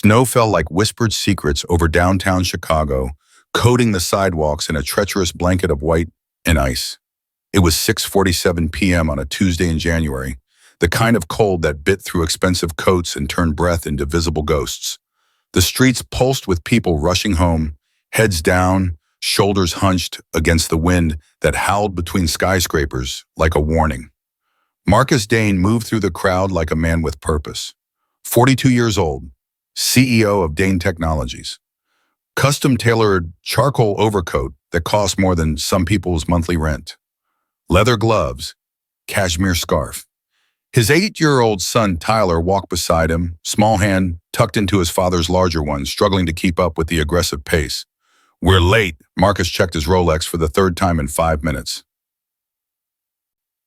Snow fell like whispered secrets over downtown Chicago, coating the sidewalks in a treacherous blanket of white and ice. It was 6:47 p.m. on a Tuesday in January, the kind of cold that bit through expensive coats and turned breath into visible ghosts. The streets pulsed with people rushing home, heads down, shoulders hunched against the wind that howled between skyscrapers like a warning. Marcus Dane moved through the crowd like a man with purpose. 42 years old, CEO of Dane Technologies. Custom-tailored charcoal overcoat that cost more than some people's monthly rent. Leather gloves, cashmere scarf. His 8-year-old son, Tyler, walked beside him, small hand tucked into his father's larger one, struggling to keep up with the aggressive pace. "We're late," Marcus checked his Rolex for the third time in 5 minutes.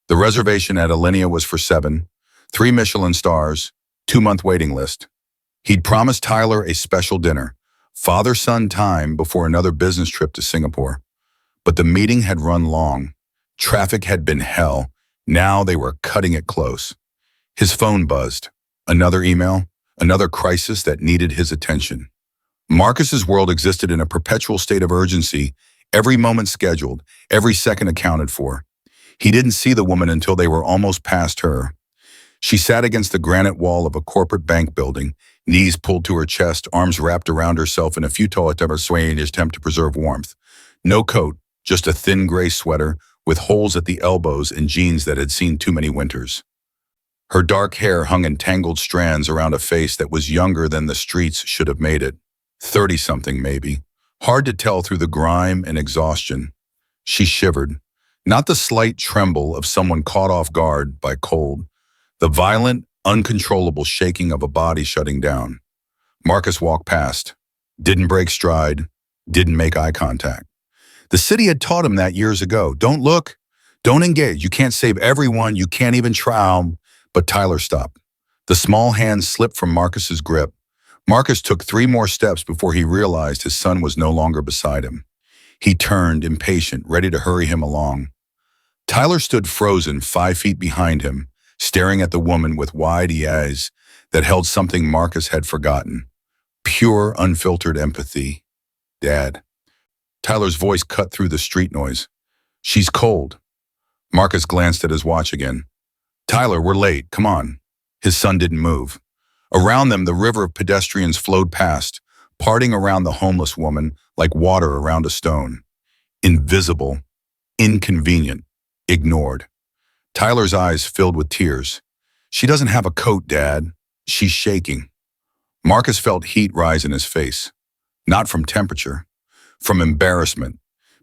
The reservation at Alinea was for 7, 3 Michelin stars, 2-month waiting list. He'd promised Tyler a special dinner, father-son time before another business trip to Singapore. But the meeting had run long. Traffic had been hell. Now they were cutting it close. His phone buzzed. Another email, another crisis that needed his attention. Marcus's world existed in a perpetual state of urgency, every moment scheduled, every second accounted for. He didn't see the woman until they were almost past her. She sat against the granite wall of a corporate bank building, knees pulled to her chest, arms wrapped around herself in a futile attempt to preserve warmth. No coat, just a thin gray sweater with holes at the elbows and jeans that had seen too many winters. Her dark hair hung in tangled strands around a face that was younger than the streets should have made it. 30-something maybe. Hard to tell through the grime and exhaustion. She shivered. Not the slight tremble of someone caught off guard by cold. The violent, uncontrollable shaking of a body shutting down. Marcus walked past. Didn't break stride. Didn't make eye contact. The city had taught him that years ago. Don't look. Don't engage. You can't save everyone. You can't even try. But Tyler stopped. The small hand slipped from Marcus's grip. Marcus took 3 more steps before he realized his son was no longer beside him. He turned, impatient, ready to hurry him along. Tyler stood frozen 5 feet behind him, staring at the woman with wide eyes that held something Marcus had forgotten. Pure, unfiltered empathy. "Dad." Tyler's voice cut through the street noise. "She's cold." Marcus glanced at his watch again. "Tyler, we're late. Come on." His son didn't move. Around them, the river of pedestrians flowed past, parting around the homeless woman like water around a stone. Invisible, inconvenient, ignored. Tyler's eyes filled with tears. "She doesn't have a coat, Dad. She's shaking." Marcus felt heat rise in his face. Not from temperature, from embarrassment.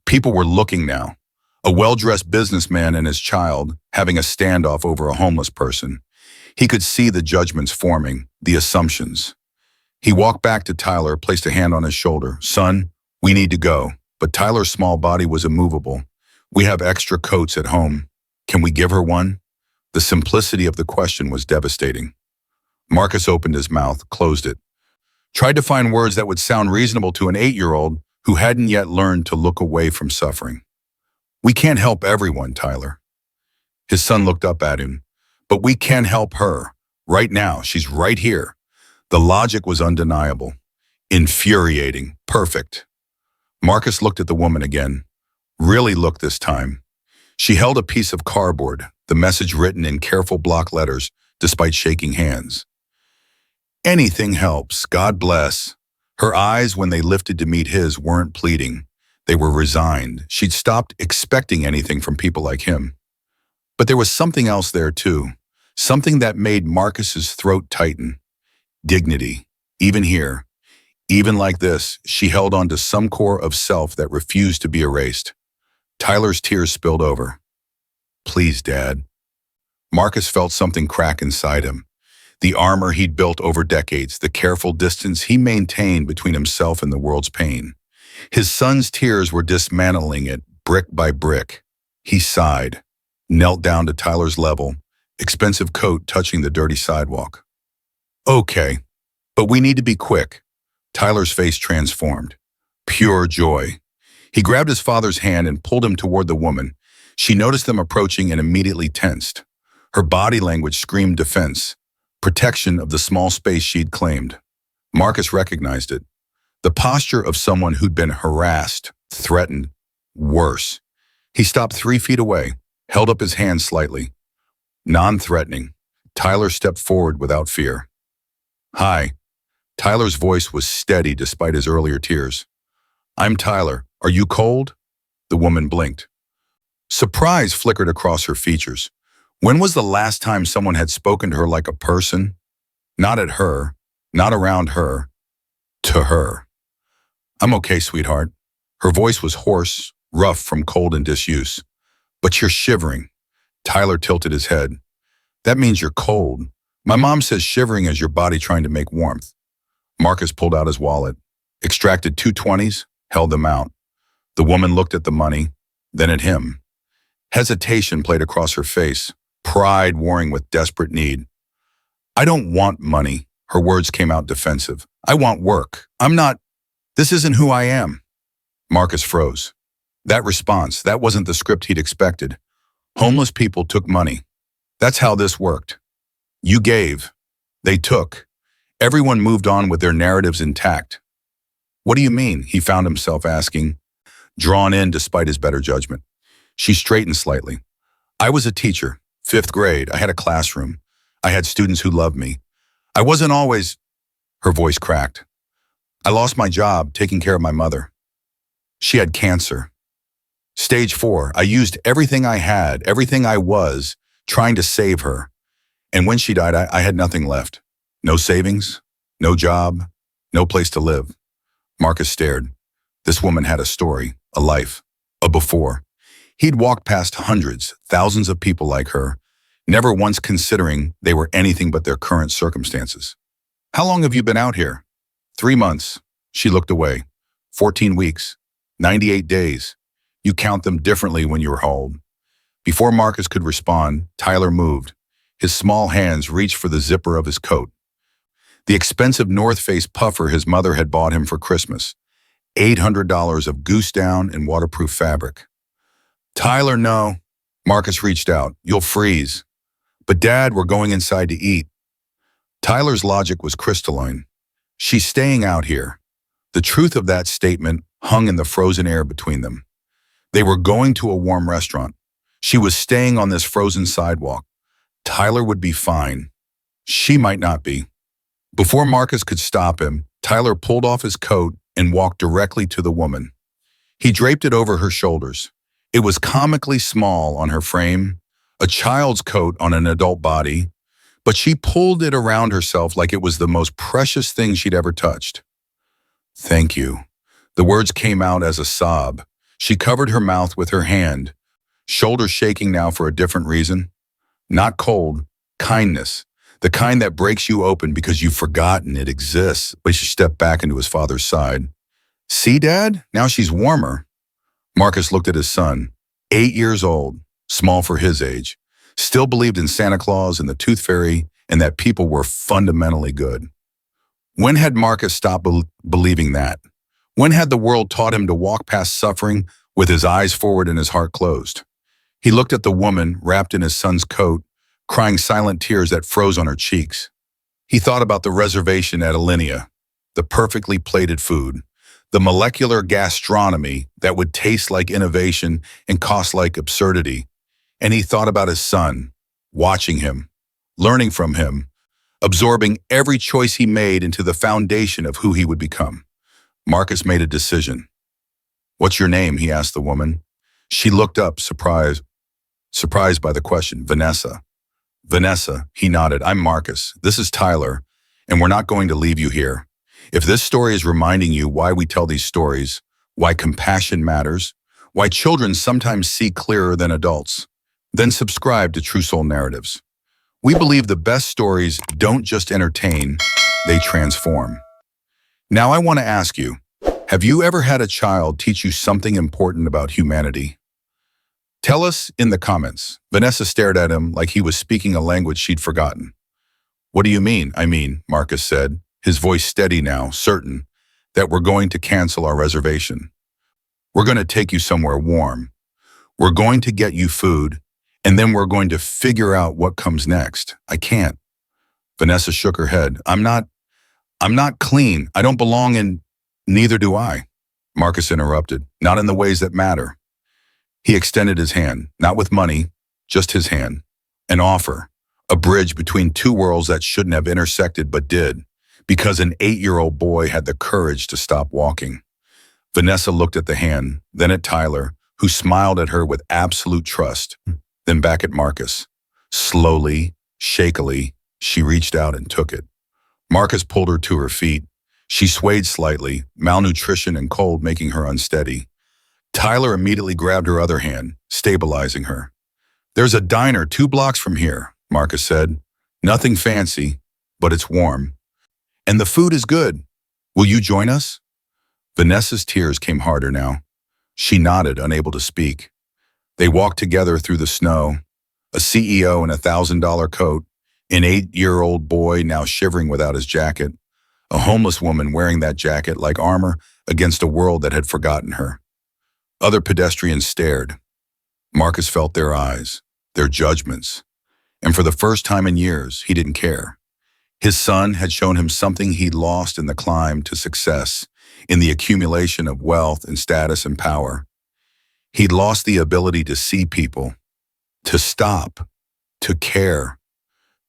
People were looking now. A well-dressed businessman and his child having a standoff over a homeless person. He could see the judgments forming, the assumptions. He walked back to Tyler, placed a hand on his shoulder. "Son, we need to go." But Tyler's small body was immovable. "We have extra coats at home. Can we give her one?" The simplicity of the question was devastating. Marcus opened his mouth, closed it. Tried to find words that would sound reasonable to an 8-year-old who hadn't yet learned to look away from suffering. "We can't help everyone, Tyler." His son looked up at him. "But we can help her. Right now, she's right here." The logic was undeniable. Infuriating. Perfect. Marcus looked at the woman again. Really looked this time. She held a piece of cardboard, the message written in careful block letters, despite shaking hands. "Anything helps. God bless." Her eyes, when they lifted to meet his, weren't pleading. They were resigned. She'd stopped expecting anything from people like him. But there was something else there, too. Something that made Marcus's throat tighten. Dignity. Even here. Even like this, she held on to some core of self that refused to be erased. Tyler's tears spilled over. "Please, Dad." Marcus felt something crack inside him. The armor he'd built over decades, the careful distance he maintained between himself and the world's pain. His son's tears were dismantling it, brick by brick. He sighed, knelt down to Tyler's level, expensive coat touching the dirty sidewalk. "Okay, but we need to be quick." Tyler's face transformed. Pure joy. He grabbed his father's hand and pulled him toward the woman. She noticed them approaching and immediately tensed. Her body language screamed defense, protection of the small space she'd claimed. Marcus recognized it. The posture of someone who'd been harassed, threatened, worse. He stopped 3 feet away, held up his hand slightly. Non-threatening. Tyler stepped forward without fear. Hi. Tyler's voice was steady despite his earlier tears. I'm Tyler. Are you cold? The woman blinked. Surprise flickered across her features. When was the last time someone had spoken to her like a person? Not at her, not around her, to her. I'm okay, sweetheart. Her voice was hoarse, rough from cold and disuse. But you're shivering. Tyler tilted his head. That means you're cold. My mom says shivering is your body trying to make warmth. Marcus pulled out his wallet, extracted 2 20s, held them out. The woman looked at the money, then at him. Hesitation played across her face, pride warring with desperate need. I don't want money. Her words came out defensive. I want work. This isn't who I am. Marcus froze. That response, that wasn't the script he'd expected. Homeless people took money. That's how this worked. You gave. They took. Everyone moved on with their narratives intact. What do you mean? He found himself asking, drawn in despite his better judgment. She straightened slightly. I was a teacher, 5th grade. I had a classroom. I had students who loved me. I wasn't always... Her voice cracked. I lost my job taking care of my mother. She had cancer. Stage 4. I used everything I had, everything I was, trying to save her. And when she died, I had nothing left. No savings, no job, no place to live. Marcus stared. This woman had a story, a life, a before. He'd walked past hundreds, thousands of people like her, never once considering they were anything but their current circumstances. How long have you been out here? 3 months. She looked away. 14 weeks. 98 days. You count them differently when you're hauled. Before Marcus could respond, Tyler moved. His small hands reached for the zipper of his coat. The expensive North Face puffer his mother had bought him for Christmas. $800 of goose down and waterproof fabric. Tyler, no. Marcus reached out. You'll freeze. But Dad, we're going inside to eat. Tyler's logic was crystalline. She's staying out here. The truth of that statement hung in the frozen air between them. They were going to a warm restaurant. She was staying on this frozen sidewalk. Tyler would be fine. She might not be. Before Marcus could stop him, Tyler pulled off his coat and walked directly to the woman. He draped it over her shoulders. It was comically small on her frame, a child's coat on an adult body, but she pulled it around herself like it was the most precious thing she'd ever touched. Thank you. The words came out as a sob. She covered her mouth with her hand, shoulders shaking now for a different reason. Not cold, kindness, the kind that breaks you open because you've forgotten it exists. But she stepped back into his father's side. See, Dad? Now she's warmer. Marcus looked at his son, 8 years old, small for his age, still believed in Santa Claus and the Tooth Fairy and that people were fundamentally good. When had Marcus stopped believing that? When had the world taught him to walk past suffering with his eyes forward and his heart closed? He looked at the woman wrapped in his son's coat, crying silent tears that froze on her cheeks. He thought about the reservation at Alinea, the perfectly plated food, the molecular gastronomy that would taste like innovation and cost like absurdity. And he thought about his son, watching him, learning from him, absorbing every choice he made into the foundation of who he would become. Marcus made a decision. What's your name? He asked the woman. She looked up, surprised by the question. Vanessa. Vanessa, he nodded. I'm Marcus. This is Tyler, and we're not going to leave you here. If this story is reminding you why we tell these stories, why compassion matters, why children sometimes see clearer than adults, then subscribe to True Soul Narratives. We believe the best stories don't just entertain, they transform. Now I want to ask you, have you ever had a child teach you something important about humanity? Tell us in the comments. Vanessa stared at him like he was speaking a language she'd forgotten. What do you mean? I mean, Marcus said, his voice steady now, certain that we're going to cancel our reservation. We're going to take you somewhere warm. We're going to get you food, and then we're going to figure out what comes next. I can't. Vanessa shook her head. I'm not I'm not clean. I don't belong in. Neither do I. Marcus interrupted. Not in the ways that matter. He extended his hand, not with money, just his hand. An offer. A bridge between two worlds that shouldn't have intersected but did, because an 8-year-old boy had the courage to stop walking. Vanessa looked at the hand, then at Tyler, who smiled at her with absolute trust, then back at Marcus. Slowly, shakily, she reached out and took it. Marcus pulled her to her feet. She swayed slightly, malnutrition and cold making her unsteady. Tyler immediately grabbed her other hand, stabilizing her. There's a diner 2 blocks from here, Marcus said. Nothing fancy, but it's warm. And the food is good. Will you join us? Vanessa's tears came harder now. She nodded, unable to speak. They walked together through the snow. A CEO in a $1,000 coat, an 8-year-old boy now shivering without his jacket, a homeless woman wearing that jacket like armor against a world that had forgotten her. Other pedestrians stared. Marcus felt their eyes, their judgments, and for the first time in years, he didn't care. His son had shown him something he'd lost in the climb to success, in the accumulation of wealth and status and power. He'd lost the ability to see people, to stop, to care.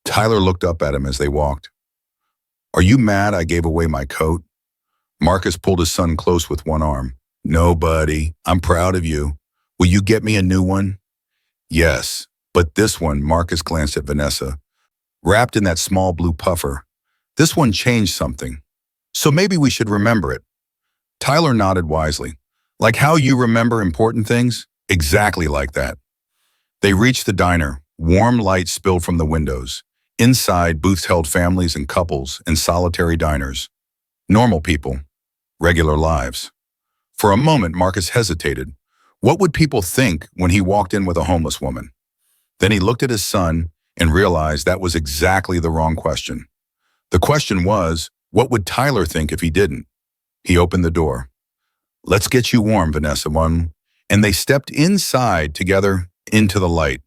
Tyler looked up at him as they walked. Are you mad I gave away my coat? Marcus pulled his son close with one arm. No, buddy, I'm proud of you. Will you get me a new one? Yes, but this one, Marcus glanced at Vanessa, wrapped in that small blue puffer. This one changed something. So maybe we should remember it. Tyler nodded wisely. Like how you remember important things? Exactly like that. They reached the diner. Warm light spilled from the windows. Inside, booths held families and couples and solitary diners. Normal people. Regular lives. For a moment, Marcus hesitated. What would people think when he walked in with a homeless woman? Then he looked at his son and realized that was exactly the wrong question. The question was, what would Tyler think if he didn't? He opened the door. Let's get you warm, Vanessa won. And they stepped inside together into the light.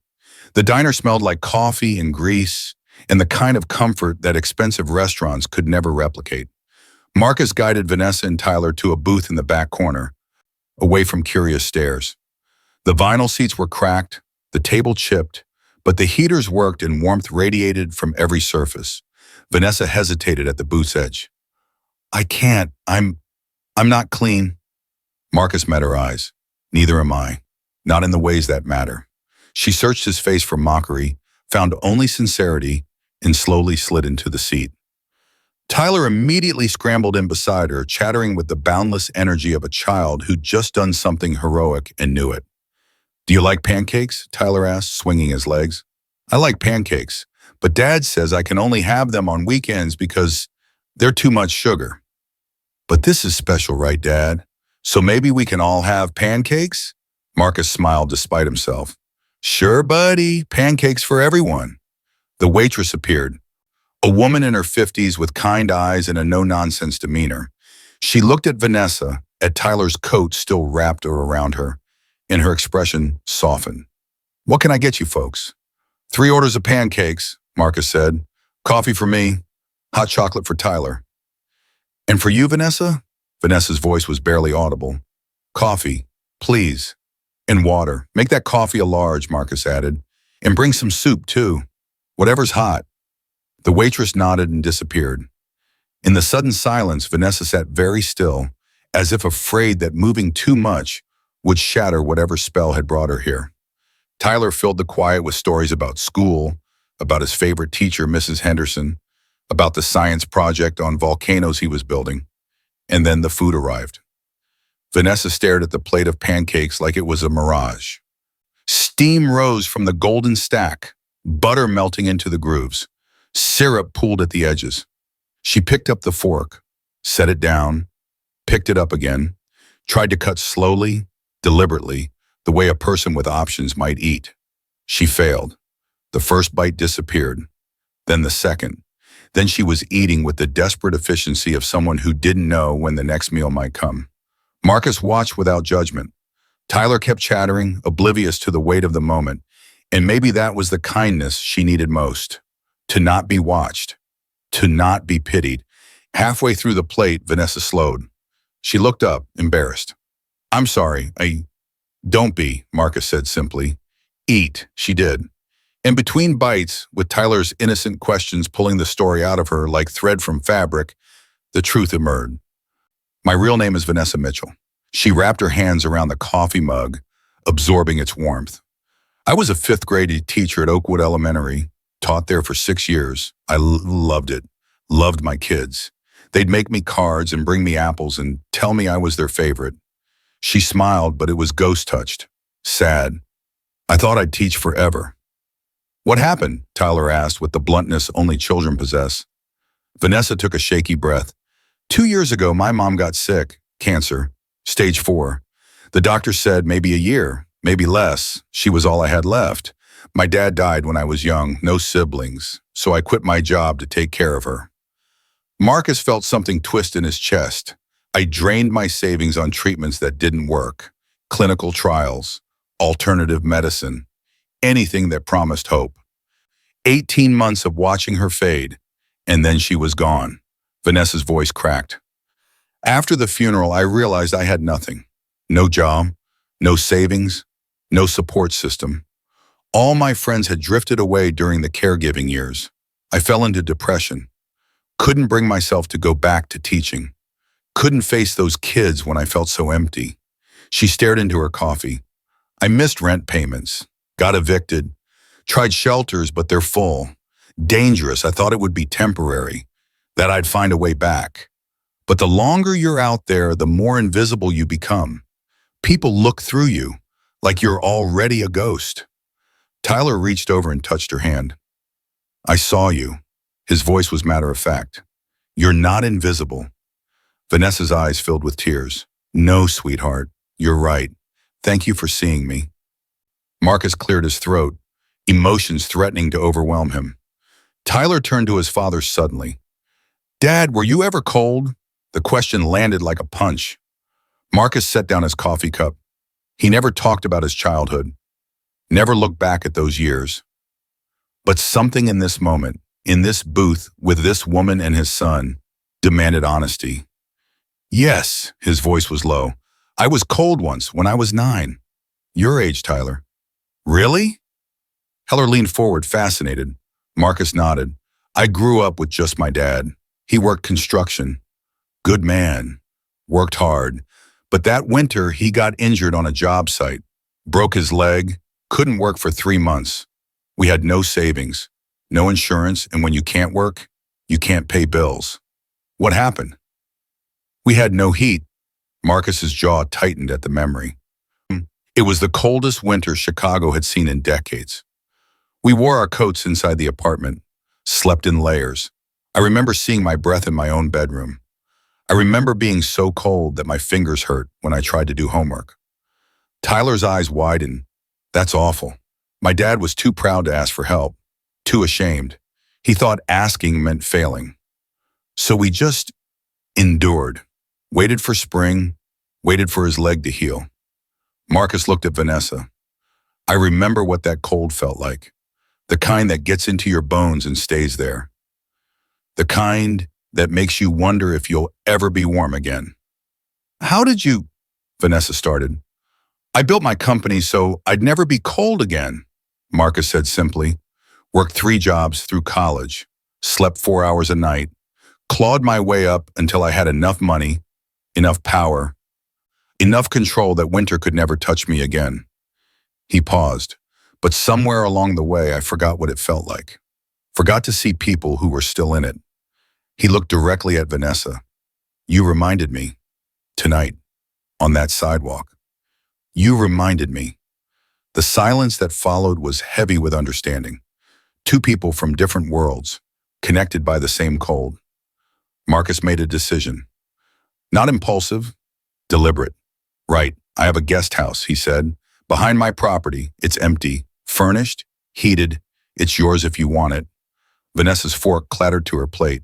The diner smelled like coffee and grease and the kind of comfort that expensive restaurants could never replicate. Marcus guided Vanessa and Tyler to a booth in the back corner, away from curious stares. The vinyl seats were cracked, the table chipped, but the heaters worked and warmth radiated from every surface. Vanessa hesitated at the booth's edge. I can't. I'm not clean. Marcus met her eyes. Neither am I. Not in the ways that matter. She searched his face for mockery, found only sincerity, and slowly slid into the seat. Tyler immediately scrambled in beside her, chattering with the boundless energy of a child who'd just done something heroic and knew it. Do you like pancakes? Tyler asked, swinging his legs. I like pancakes, but Dad says I can only have them on weekends because they're too much sugar. But this is special, right, Dad? So maybe we can all have pancakes? Marcus smiled despite himself. Sure, buddy, pancakes for everyone. The waitress appeared, a woman in her 50s with kind eyes and a no-nonsense demeanor. She looked at Vanessa, at Tyler's coat still wrapped around her, and her expression softened. What can I get you folks? 3 orders of pancakes, Marcus said. Coffee for me, hot chocolate for Tyler. And for you, Vanessa? Vanessa's voice was barely audible. Coffee, please. And water. Make that coffee a large, Marcus added. And bring some soup, too. Whatever's hot. The waitress nodded and disappeared. In the sudden silence, Vanessa sat very still, as if afraid that moving too much would shatter whatever spell had brought her here. Tyler filled the quiet with stories about school, about his favorite teacher, Mrs. Henderson, about the science project on volcanoes he was building. And then the food arrived. Vanessa stared at the plate of pancakes like it was a mirage. Steam rose from the golden stack, butter melting into the grooves. Syrup pooled at the edges. She picked up the fork, set it down, picked it up again, tried to cut slowly, deliberately, the way a person with options might eat. She failed. The first bite disappeared, then the second. Then she was eating with the desperate efficiency of someone who didn't know when the next meal might come. Marcus watched without judgment. Tyler kept chattering, oblivious to the weight of the moment, and maybe that was the kindness she needed most. To not be watched, to not be pitied, Halfway through the plate, Vanessa slowed. She looked up, embarrassed. I'm sorry, don't be, Marcus said simply. Eat, she did. And between bites, with Tyler's innocent questions pulling the story out of her like thread from fabric, the truth emerged. My real name is Vanessa Mitchell. She wrapped her hands around the coffee mug, absorbing its warmth. I was a fifth grade teacher at Oakwood Elementary, taught there for 6 years. I loved it, loved my kids. They'd make me cards and bring me apples and tell me I was their favorite. She smiled, but it was ghost-touched, sad. I thought I'd teach forever. What happened? Tyler asked with the bluntness only children possess. Vanessa took a shaky breath. 2 years ago, my mom got sick, cancer, stage 4. The doctor said maybe a year, maybe less. She was all I had left. My dad died when I was young, no siblings, so I quit my job to take care of her. Marcus felt something twist in his chest. I drained my savings on treatments that didn't work, clinical trials, alternative medicine, anything that promised hope. 18 months of watching her fade, and then she was gone. Vanessa's voice cracked. After the funeral, I realized I had nothing. No job, no savings, no support system. All my friends had drifted away during the caregiving years. I fell into depression. Couldn't bring myself to go back to teaching. Couldn't face those kids when I felt so empty. She stared into her coffee. I missed rent payments, got evicted, tried shelters, but they're full. Dangerous. I thought it would be temporary, that I'd find a way back. But the longer you're out there, the more invisible you become. People look through you, like you're already a ghost. Tyler reached over and touched her hand. I saw you. His voice was matter-of-fact. You're not invisible. Vanessa's eyes filled with tears. No, sweetheart, you're right. Thank you for seeing me. Marcus cleared his throat, emotions threatening to overwhelm him. Tyler turned to his father suddenly. Dad, were you ever cold? The question landed like a punch. Marcus set down his coffee cup. He never talked about his childhood, never looked back at those years. But something in this moment, in this booth with this woman and his son, demanded honesty. Yes, his voice was low. I was cold once when I was 9. Your age, Tyler. Really? Heller leaned forward, fascinated. Marcus nodded. I grew up with just my dad. He worked construction. Good man. Worked hard. But that winter, he got injured on a job site. Broke his leg. Couldn't work for 3 months. We had no savings, no insurance, and when you can't work, you can't pay bills. What happened? We had no heat. Marcus's jaw tightened at the memory. It was the coldest winter Chicago had seen in decades. We wore our coats inside the apartment, slept in layers. I remember seeing my breath in my own bedroom. I remember being so cold that my fingers hurt when I tried to do homework. Tyler's eyes widened. That's awful. My dad was too proud to ask for help, too ashamed. He thought asking meant failing. So we just endured, waited for spring, waited for his leg to heal. Marcus looked at Vanessa. I remember what that cold felt like, the kind that gets into your bones and stays there, the kind that makes you wonder if you'll ever be warm again. How did you? Vanessa started. I built my company so I'd never be cold again, Marcus said simply. Worked 3 jobs through college, slept 4 hours a night, clawed my way up until I had enough money, enough power, enough control that winter could never touch me again. He paused, but somewhere along the way I forgot what it felt like. Forgot to see people who were still in it. He looked directly at Vanessa. You reminded me, tonight, on that sidewalk. You reminded me. The silence that followed was heavy with understanding. 2 people from different worlds, connected by the same cold. Marcus made a decision. Not impulsive, deliberate. Right, I have a guest house, he said. Behind my property, it's empty, furnished, heated. It's yours if you want it. Vanessa's fork clattered to her plate.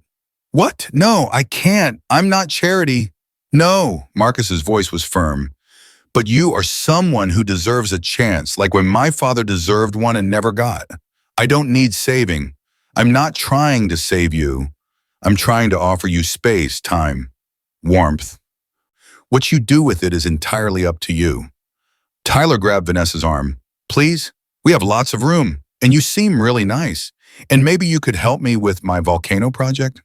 What? No, I can't. I'm not charity. No, Marcus's voice was firm. But you are someone who deserves a chance, like when my father deserved one and never got. I don't need saving. I'm not trying to save you. I'm trying to offer you space, time, warmth. What you do with it is entirely up to you. Tyler grabbed Vanessa's arm. Please, we have lots of room, and you seem really nice. And maybe you could help me with my volcano project?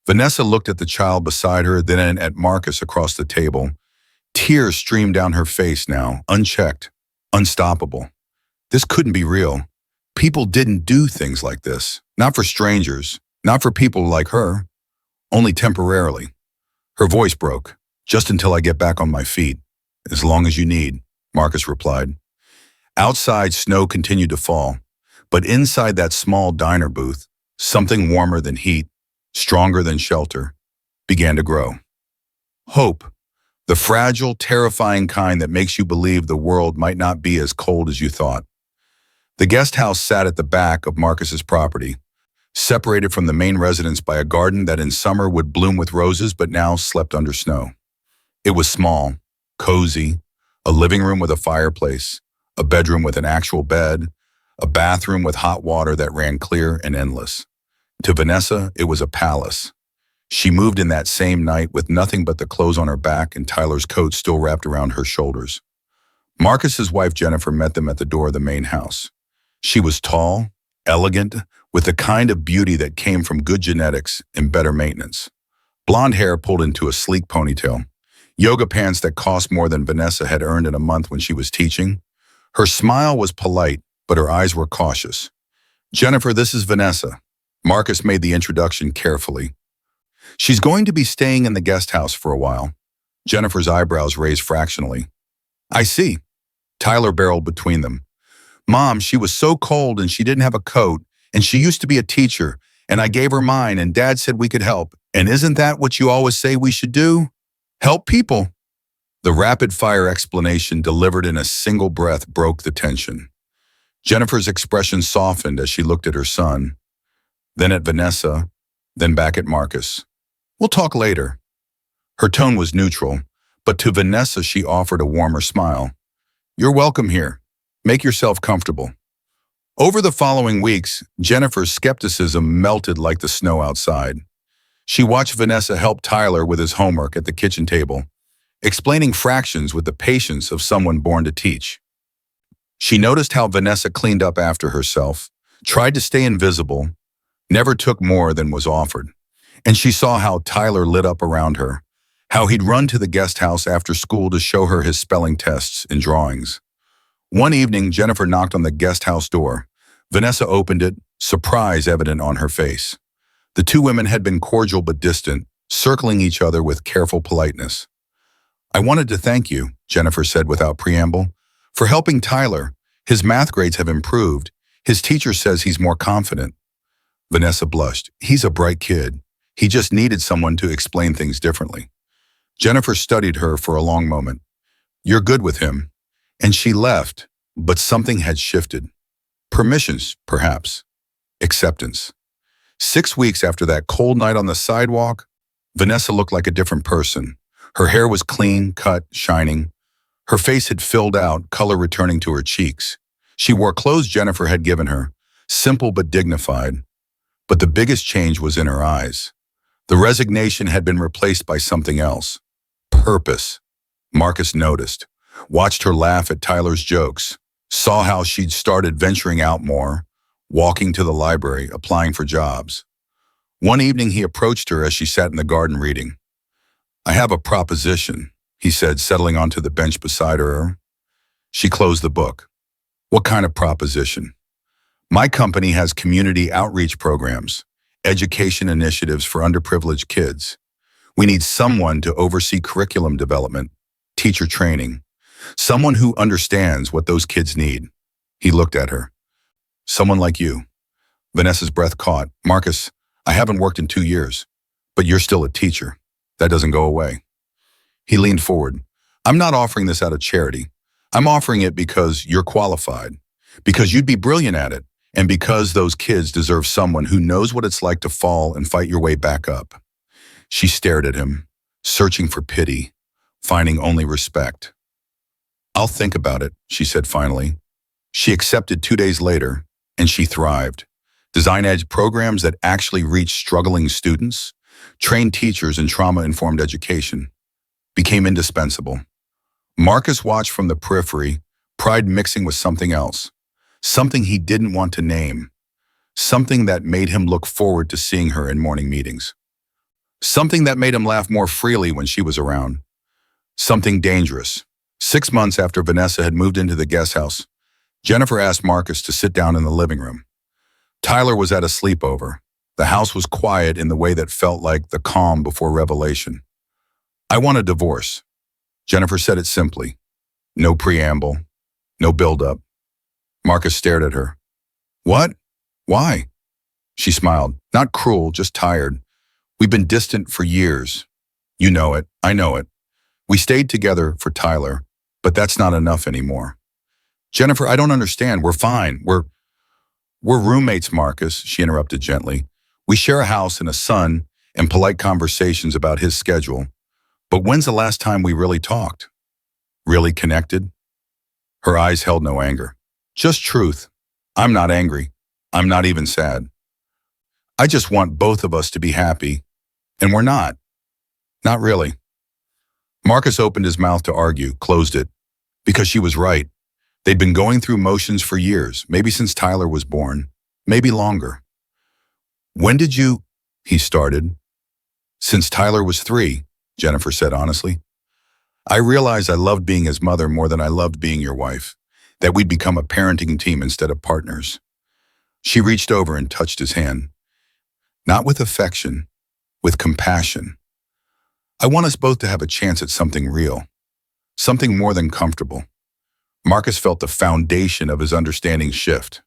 Vanessa looked at the child beside her, then at Marcus across the table. Tears streamed down her face now, unchecked, unstoppable. This couldn't be real. People didn't do things like this. Not for strangers, not for people like her. Only temporarily. Her voice broke. Just until I get back on my feet. As long as you need, Marcus replied. Outside, snow continued to fall. But inside that small diner booth, something warmer than heat, stronger than shelter, began to grow. Hope. The fragile, terrifying kind that makes you believe the world might not be as cold as you thought. The guest house sat at the back of Marcus's property, separated from the main residence by a garden that in summer would bloom with roses but now slept under snow. It was small, cozy, a living room with a fireplace, a bedroom with an actual bed, a bathroom with hot water that ran clear and endless. To Vanessa, it was a palace. She moved in that same night with nothing but the clothes on her back and Tyler's coat still wrapped around her shoulders. Marcus's wife Jennifer met them at the door of the main house. She was tall, elegant, with the kind of beauty that came from good genetics and better maintenance. Blonde hair pulled into a sleek ponytail. Yoga pants that cost more than Vanessa had earned in a month when she was teaching. Her smile was polite, but her eyes were cautious. Jennifer, this is Vanessa. Marcus made the introduction carefully. She's going to be staying in the guest house for a while. Jennifer's eyebrows raised fractionally. I see. Tyler barreled between them. Mom, she was so cold and she didn't have a coat, and she used to be a teacher, and I gave her mine, and Dad said we could help. And isn't that what you always say we should do? Help people. The rapid-fire explanation delivered in a single breath broke the tension. Jennifer's expression softened as she looked at her son, then at Vanessa, then back at Marcus. We'll talk later. Her tone was neutral, but to Vanessa she offered a warmer smile. You're welcome here. Make yourself comfortable. Over the following weeks, Jennifer's skepticism melted like the snow outside. She watched Vanessa help Tyler with his homework at the kitchen table, explaining fractions with the patience of someone born to teach. She noticed how Vanessa cleaned up after herself, tried to stay invisible, never took more than was offered. And she saw how Tyler lit up around her, how he'd run to the guest house after school to show her his spelling tests and drawings. One evening, Jennifer knocked on the guest house door. Vanessa opened it, surprise evident on her face. The two women had been cordial but distant, circling each other with careful politeness. I wanted to thank you, Jennifer said without preamble, for helping Tyler. His math grades have improved. His teacher says he's more confident. Vanessa blushed. He's a bright kid. He just needed someone to explain things differently. Jennifer studied her for a long moment. You're good with him. And she left, but something had shifted. Permissions, perhaps. Acceptance. 6 weeks after that cold night on the sidewalk, Vanessa looked like a different person. Her hair was clean, cut, shining. Her face had filled out, color returning to her cheeks. She wore clothes Jennifer had given her, simple but dignified. But the biggest change was in her eyes. The resignation had been replaced by something else. Purpose. Marcus noticed, watched her laugh at Tyler's jokes, saw how she'd started venturing out more, walking to the library, applying for jobs. One evening he approached her as she sat in the garden reading. I have a proposition, he said, settling onto the bench beside her. She closed the book. What kind of proposition? My company has community outreach programs, education initiatives for underprivileged kids. We need someone to oversee curriculum development, teacher training, someone who understands what those kids need. He looked at her. Someone like you. Vanessa's breath caught. Marcus, I haven't worked in 2 years, but you're still a teacher. That doesn't go away. He leaned forward. I'm not offering this out of charity. I'm offering it because you're qualified, because you'd be brilliant at it, and because those kids deserve someone who knows what it's like to fall and fight your way back up. She stared at him, searching for pity, finding only respect. I'll think about it, she said finally. She accepted 2 days later, and she thrived. Design Edge programs that actually reach struggling students, trained teachers in trauma-informed education, became indispensable. Marcus watched from the periphery, pride mixing with something else, something he didn't want to name, something that made him look forward to seeing her in morning meetings, something that made him laugh more freely when she was around, something dangerous. 6 months after Vanessa had moved into the guest house, Jennifer asked Marcus to sit down in the living room. Tyler was at a sleepover. The house was quiet in the way that felt like the calm before revelation. "I want a divorce." Jennifer said it simply. No preamble, no build-up. Marcus stared at her. "What? Why?" She smiled. "Not cruel, just tired. We've been distant for years. You know it, I know it. We stayed together for Tyler, but that's not enough anymore." "Jennifer, I don't understand. We're fine. We're roommates, Marcus," she interrupted gently. "We share a house and a son and polite conversations about his schedule. But when's the last time we really talked? Really connected?" Her eyes held no anger. "Just truth. I'm not angry. I'm not even sad. I just want both of us to be happy. And we're not. Not really." Marcus opened his mouth to argue, closed it. Because she was right. They'd been going through motions for years, maybe since Tyler was born, maybe longer. "When did you—" he started. "Since Tyler was 3, Jennifer said honestly. "I realized I loved being his mother more than I loved being your wife, that we'd become a parenting team instead of partners." She reached over and touched his hand. "Not with affection, with compassion. I want us both to have a chance at something real, something more than comfortable." Marcus felt the foundation of his understanding shift.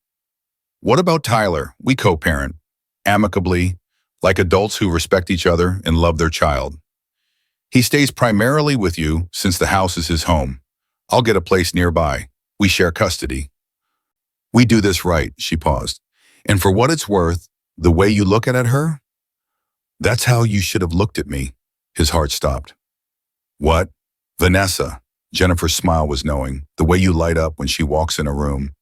"What about Tyler? We co-parent, amicably, like adults who respect each other and love their child. He stays primarily with you since the house is his home. I'll get a place nearby. We share custody. We do this right," she paused. "And for what it's worth, the way you look at her, that's how you should have looked at me." His heart stopped. "What?" "Vanessa." Jennifer's smile was knowing. "The way you light up when she walks in a room.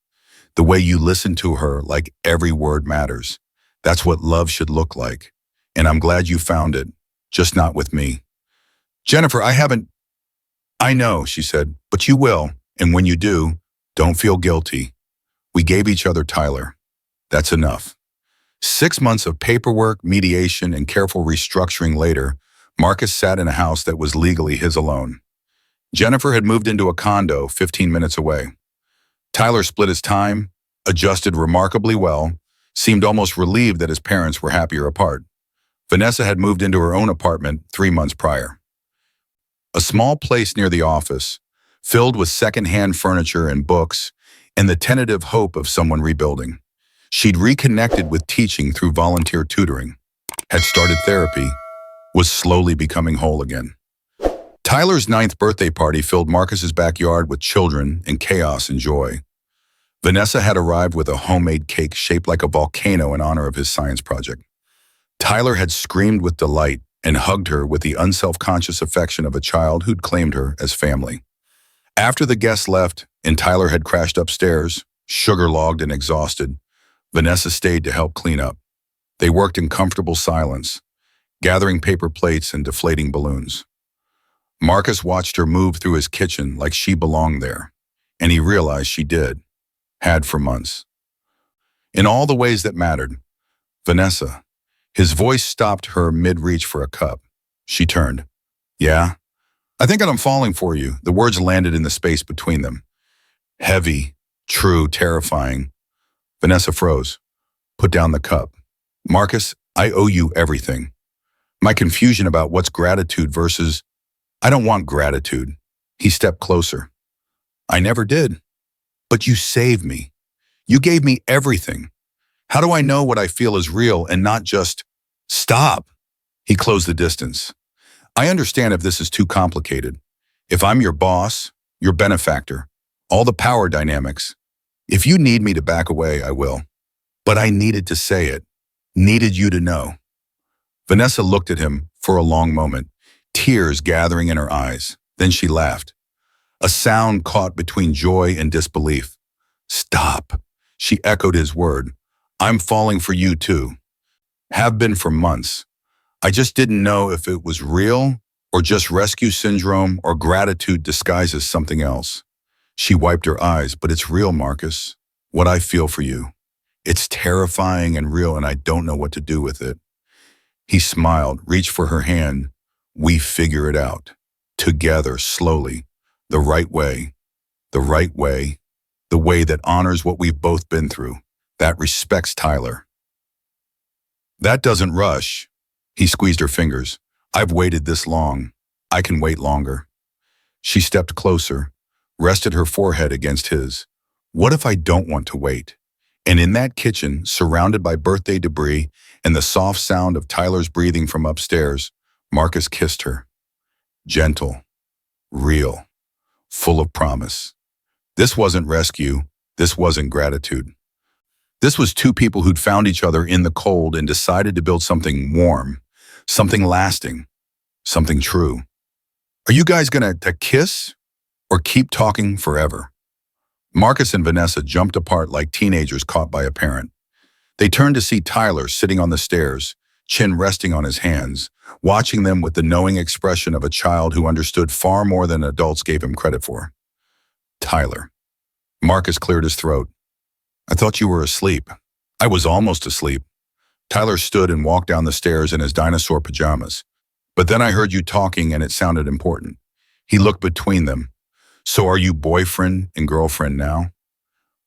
The way you listen to her like every word matters. That's what love should look like. And I'm glad you found it, just not with me." "Jennifer, I haven't—" "I know," she said, "but you will. And when you do, don't feel guilty. We gave each other Tyler. That's enough." 6 months of paperwork, mediation, and careful restructuring later, Marcus sat in a house that was legally his alone. Jennifer had moved into a condo 15 minutes away. Tyler split his time, adjusted remarkably well, seemed almost relieved that his parents were happier apart. Vanessa had moved into her own apartment 3 months prior. A small place near the office, filled with secondhand furniture and books, and the tentative hope of someone rebuilding. She'd reconnected with teaching through volunteer tutoring, had started therapy, was slowly becoming whole again. Tyler's 9th birthday party filled Marcus's backyard with children and chaos and joy. Vanessa had arrived with a homemade cake shaped like a volcano in honor of his science project. Tyler had screamed with delight and hugged her with the unself-conscious affection of a child who'd claimed her as family. After the guests left and Tyler had crashed upstairs, sugar-logged and exhausted, Vanessa stayed to help clean up. They worked in comfortable silence, gathering paper plates and deflating balloons. Marcus watched her move through his kitchen like she belonged there, and he realized she did, had for months. In all the ways that mattered. "Vanessa." His voice stopped her mid-reach for a cup. She turned. "Yeah? I think I'm falling for you." The words landed in the space between them. Heavy, true, terrifying. Vanessa froze, put down the cup. "Marcus, I owe you everything. My confusion about what's gratitude versus, I don't want gratitude." He stepped closer. "I never did. But you saved me. You gave me everything. How do I know what I feel is real and not just, stop?" He closed the distance. "I understand if this is too complicated. If I'm your boss, your benefactor, all the power dynamics. If you need me to back away, I will. But I needed to say it. Needed you to know." Vanessa looked at him for a long moment, tears gathering in her eyes. Then she laughed. A sound caught between joy and disbelief. "Stop." She echoed his word. I'm falling for you too. Have been for months. I just didn't know if it was real or just rescue syndrome or gratitude disguised as something else. She wiped her eyes, but it's real, Marcus. What I feel for you. It's terrifying and real, and I don't know what to do with it. He smiled, reached for her hand. We figure it out. Together, slowly. The right way. The right way. The way that honors what we've both been through. That respects Tyler. That doesn't rush. He squeezed her fingers. I've waited this long. I can wait longer. She stepped closer, rested her forehead against his. What if I don't want to wait? And in that kitchen, surrounded by birthday debris and the soft sound of Tyler's breathing from upstairs, Marcus kissed her. Gentle, real, full of promise. This wasn't rescue. This wasn't gratitude. This was two people who'd found each other in the cold and decided to build something warm, something lasting, something true. Are you guys gonna kiss or keep talking forever? Marcus and Vanessa jumped apart like teenagers caught by a parent. They turned to see Tyler sitting on the stairs, chin resting on his hands, watching them with the knowing expression of a child who understood far more than adults gave him credit for. Tyler. Marcus cleared his throat. I thought you were asleep. I was almost asleep. Tyler stood and walked down the stairs in his dinosaur pajamas. But then I heard you talking and it sounded important. He looked between them. So are you boyfriend and girlfriend now?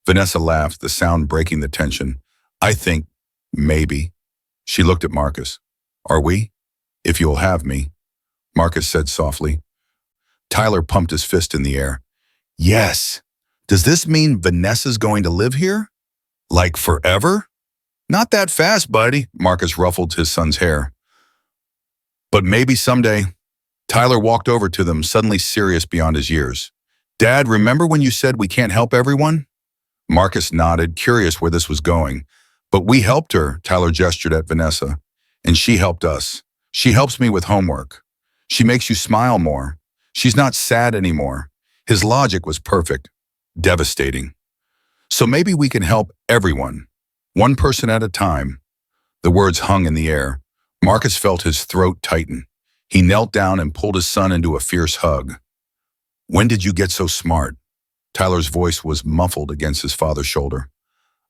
Vanessa laughed, the sound breaking the tension. I think, maybe. She looked at Marcus. Are we? If you'll have me. Marcus said softly. Tyler pumped his fist in the air. Yes. Does this mean Vanessa's going to live here? Like forever? Not that fast, buddy. Marcus ruffled his son's hair. But maybe someday. Tyler walked over to them, suddenly serious beyond his years. Dad, remember when you said we can't help everyone? Marcus nodded, curious where this was going. But we helped her, Tyler gestured at Vanessa. And she helped us. She helps me with homework. She makes you smile more. She's not sad anymore. His logic was perfect. Devastating. So maybe we can help everyone. One person at a time. The words hung in the air. Marcus felt his throat tighten. He knelt down and pulled his son into a fierce hug. When did you get so smart? Tyler's voice was muffled against his father's shoulder.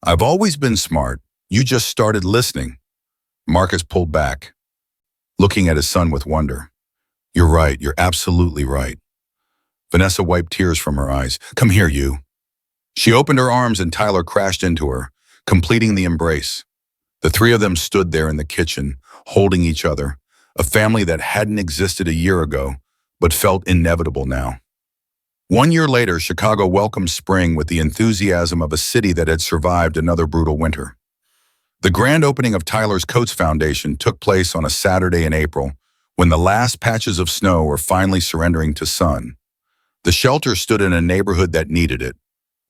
I've always been smart. You just started listening. Marcus pulled back, looking at his son with wonder. You're right. You're absolutely right. Vanessa wiped tears from her eyes. Come here, you. She opened her arms and Tyler crashed into her, completing the embrace. The three of them stood there in the kitchen, holding each other, a family that hadn't existed a year ago, but felt inevitable now. 1 year later, Chicago welcomed spring with the enthusiasm of a city that had survived another brutal winter. The grand opening of Tyler's Coates Foundation took place on a Saturday in April, when the last patches of snow were finally surrendering to sun. The shelter stood in a neighborhood that needed it.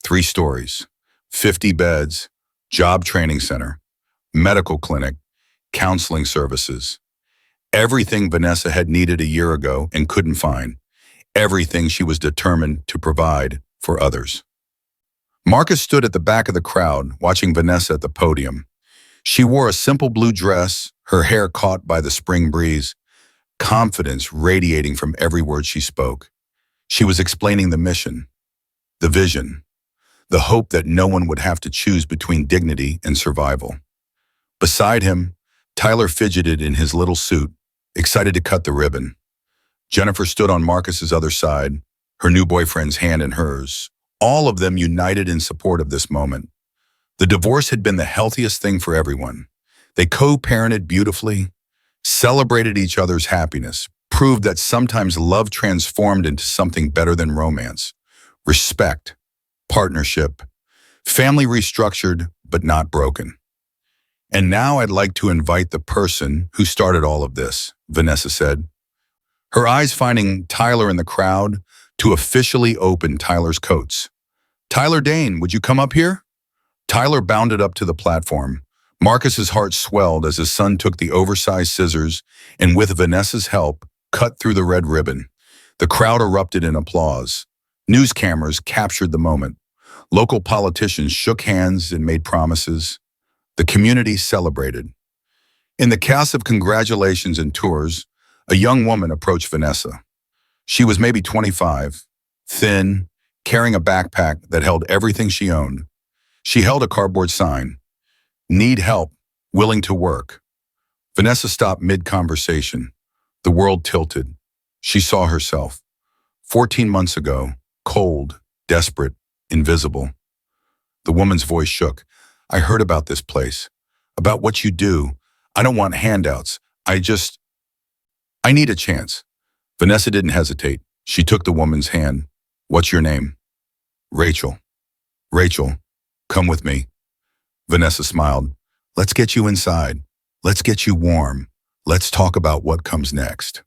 3 stories, 50 beds, job training center, medical clinic, counseling services. Everything Vanessa had needed a year ago and couldn't find. Everything she was determined to provide for others. Marcus stood at the back of the crowd, watching Vanessa at the podium. She wore a simple blue dress, her hair caught by the spring breeze, confidence radiating from every word she spoke. She was explaining the mission, the vision, the hope that no one would have to choose between dignity and survival. Beside him, Tyler fidgeted in his little suit, excited to cut the ribbon. Jennifer stood on Marcus's other side, her new boyfriend's hand in hers, all of them united in support of this moment. The divorce had been the healthiest thing for everyone. They co-parented beautifully, celebrated each other's happiness, proved that sometimes love transformed into something better than romance. Respect, partnership, family restructured but not broken. And now I'd like to invite the person who started all of this, Vanessa said, her eyes finding Tyler in the crowd to officially open Tyler's Coates. Tyler Dane, would you come up here? Tyler bounded up to the platform. Marcus's heart swelled as his son took the oversized scissors and with Vanessa's help, cut through the red ribbon. The crowd erupted in applause. News cameras captured the moment. Local politicians shook hands and made promises. The community celebrated. In the chaos of congratulations and tours, a young woman approached Vanessa. She was maybe 25, thin, carrying a backpack that held everything she owned. She held a cardboard sign, "Need help, willing to work." Vanessa stopped mid-conversation. The world tilted. She saw herself. 14 months ago, cold, desperate, invisible. The woman's voice shook. "I heard about this place, about what you do. I don't want handouts. I need a chance." Vanessa didn't hesitate. She took the woman's hand. "What's your name?" "Rachel." "Rachel, come with me." Vanessa smiled. "Let's get you inside. Let's get you warm. Let's talk about what comes next."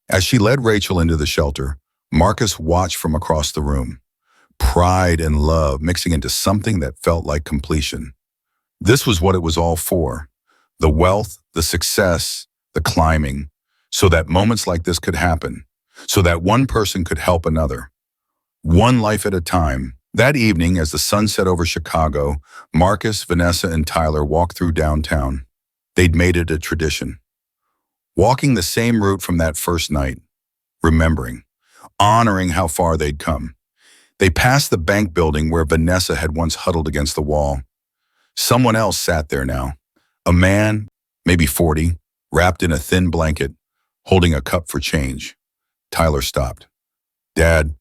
As she led Rachel into the shelter, Marcus watched from across the room. Pride and love mixing into something that felt like completion. This was what it was all for. The wealth, the success, the climbing, so that moments like this could happen, so that one person could help another. One life at a time. That evening, as the sun set over Chicago, Marcus, Vanessa, and Tyler walked through downtown. They'd made it a tradition. Walking the same route from that first night, remembering, honoring how far they'd come. They passed the bank building where Vanessa had once huddled against the wall. Someone else sat there now. A man, maybe 40, wrapped in a thin blanket, holding a cup for change. Tyler stopped. "Dad."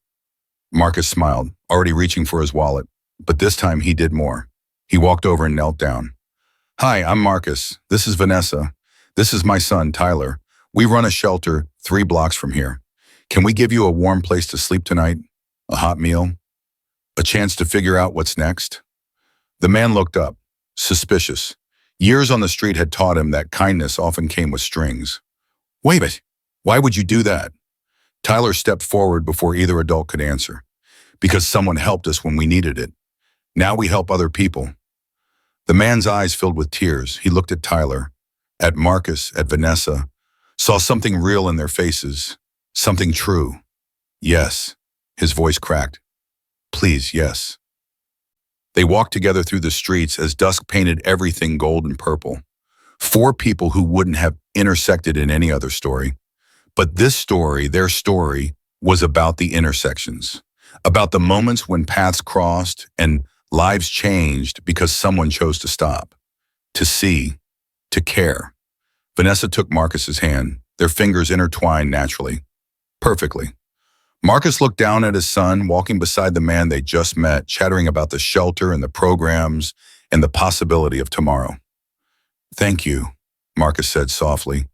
Marcus smiled, already reaching for his wallet, but this time he did more. He walked over and knelt down. "Hi, I'm Marcus. This is Vanessa. This is my son, Tyler. We run a shelter 3 blocks from here. Can we give you a warm place to sleep tonight? A hot meal? A chance to figure out what's next?" The man looked up, suspicious. Years on the street had taught him that kindness often came with strings. "Wait a minute, why would you do that?" Tyler stepped forward before either adult could answer. "Because someone helped us when we needed it. Now we help other people." The man's eyes filled with tears. He looked at Tyler, at Marcus, at Vanessa, saw something real in their faces, something true. "Yes." His voice cracked. "Please, yes." They walked together through the streets as dusk painted everything gold and purple. 4 people who wouldn't have intersected in any other story. But this story, their story, was about the intersections, about the moments when paths crossed and lives changed because someone chose to stop, to see, to care. Vanessa took Marcus's hand, their fingers intertwined naturally, perfectly. Marcus looked down at his son, walking beside the man they just met, chattering about the shelter and the programs and the possibility of tomorrow. "Thank you," Marcus said softly.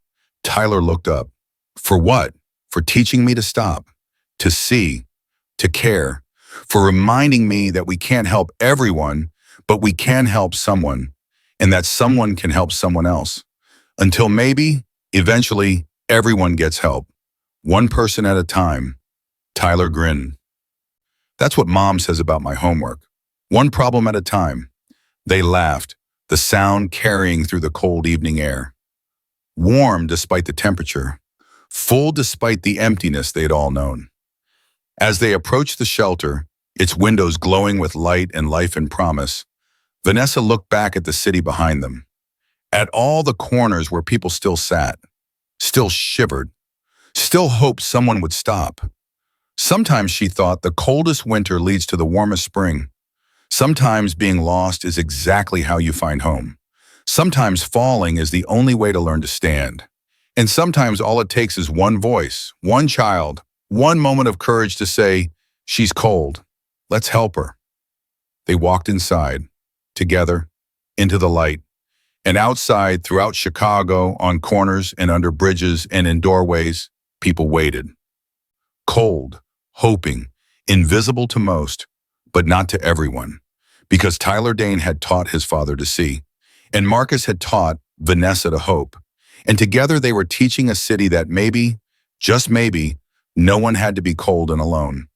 Tyler looked up. "For what?" "For teaching me to stop, to see, to care, for reminding me that we can't help everyone, but we can help someone, and that someone can help someone else. Until maybe, eventually, everyone gets help. One person at a time." Tyler grinned. "That's what Mom says about my homework. One problem at a time." They laughed, the sound carrying through the cold evening air. Warm despite the temperature, full despite the emptiness they'd all known. As they approached the shelter, its windows glowing with light and life and promise, Vanessa looked back at the city behind them, at all the corners where people still sat, still shivered, still hoped someone would stop. Sometimes she thought the coldest winter leads to the warmest spring. Sometimes being lost is exactly how you find home. Sometimes falling is the only way to learn to stand. And sometimes all it takes is one voice, one child, one moment of courage to say, "She's cold. Let's help her." They walked inside, together, into the light, and outside throughout Chicago, on corners and under bridges and in doorways, people waited. Cold, hoping, invisible to most, but not to everyone, because Tyler Dane had taught his father to see, and Marcus had taught Vanessa to hope, and together they were teaching a city that maybe, just maybe, no one had to be cold and alone.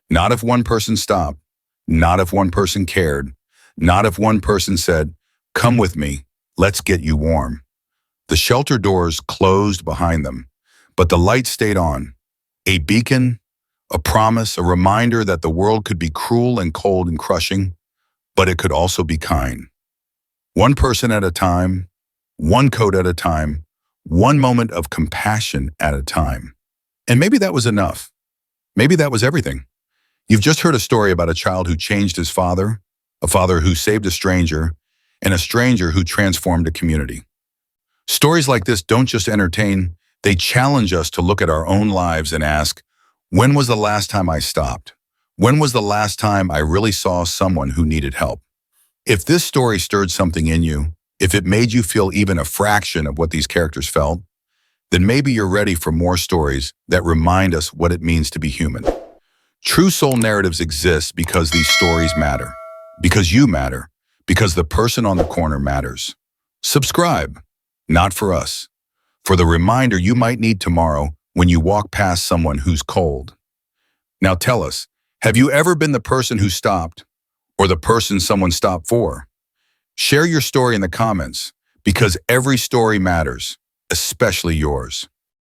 Not if one person stopped, not if one person cared, not if one person said, "Come with me, let's get you warm." The shelter doors closed behind them, but the light stayed on, a beacon, a promise, a reminder that the world could be cruel and cold and crushing, but it could also be kind. One person at a time, one coat at a time, one moment of compassion at a time. And maybe that was enough. Maybe that was everything. You've just heard a story about a child who changed his father, a father who saved a stranger, and a stranger who transformed a community. Stories like this don't just entertain, they challenge us to look at our own lives and ask, when was the last time I stopped? When was the last time I really saw someone who needed help? If this story stirred something in you, if it made you feel even a fraction of what these characters felt, then maybe you're ready for more stories that remind us what it means to be human. True soul narratives exist because these stories matter, because you matter, because the person on the corner matters. Subscribe, not for us, for the reminder you might need tomorrow when you walk past someone who's cold. Now tell us, have you ever been the person who stopped, or the person someone stopped for? Share your story in the comments, because every story matters, especially yours.